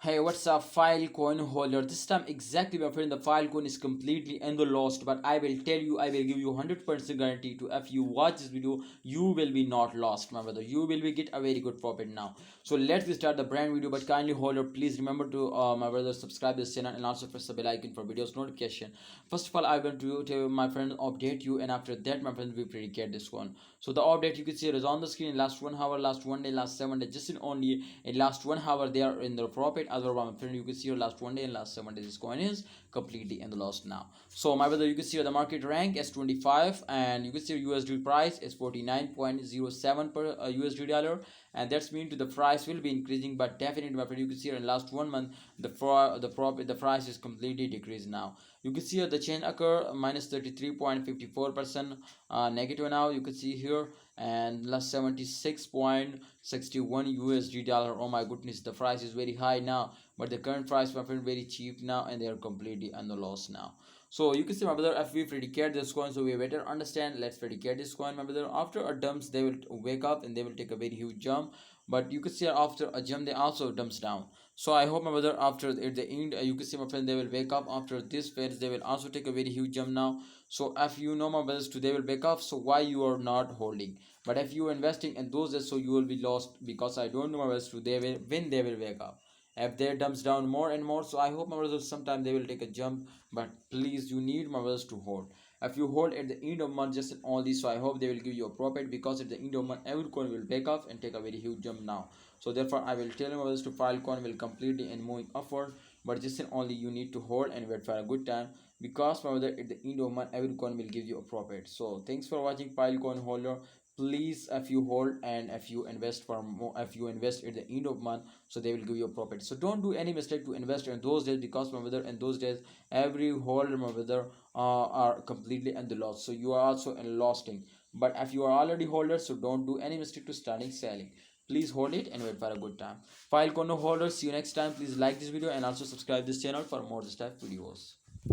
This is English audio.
Hey, what's up, Filecoin holder? This time exactly, my friend, the Filecoin is completely in the lost. But I will tell you, I will give you 100% guarantee to if you watch this video, you will be not lost, my brother. You will be get a very good profit now. So let's start the brand video. But kindly holder, please remember to my brother subscribe this channel and also press the bell icon for videos notification. First of all, I want to my friend update you, and after that, my friend, we predicate this one. So the update you can see it is on the screen. Last 1 hour, last 1 day, last 7 days, just in only in last 1 hour they are in the profit. Otherwise, my friend, you can see your last 1 day and last 7 days this coin is completely in the loss now. So my brother, you can see the market rank is 25, and you can see USD price is 49.07 per USD dollar, and that's mean to the price will be increasing. But definitely, my friend, you can see in last 1 month the price is completely decreased now. You can see the change occur minus 33.54% negative now. You can see here, and last 76.61 USD dollar. Oh my goodness, the price is very high now, but the current price, my friend, very cheap now, and they are completely on the loss now. So you can see, my brother, if we predicate this coin, so we better understand. Let's predicate this coin, my brother. After a dumps, they will wake up and they will take a very huge jump. But you can see after a jump, they also dumps down. So I hope, my brother, after at the end, you can see, my friend, they will wake up after this phase. They will also take a very huge jump now. So if you know, my brothers, today will wake up. So why you are not holding? But if you are investing in those days, so you will be lost, because I don't know, my brothers, today will when they will wake up. If they dumps down more and more, so I hope, my brothers, sometime they will take a jump. But please, you need, my brothers, to hold. If you hold at the end of month just all this, so I hope they will give you a profit, because at the end of month every coin will wake up and take a very huge jump now. So therefore I will tell you, my brothers, to Filecoin will completely and moving upward. But just only you need to hold and wait for a good time, because, my brother, at the end of month every coin will give you a profit. So thanks for watching, Filecoin holder. Please, if you hold and if you invest for more, if you invest at the end of month, so they will give you a profit. So don't do any mistake to invest in those days, because, my brother, in those days every holder, my brother, are completely in the loss, so you are also in losing. But if you are already holder, so don't do any mistake to starting selling. Please hold it and wait for a good time. Filecoin holders, see you next time. Please like this video and also subscribe this channel for more this type videos.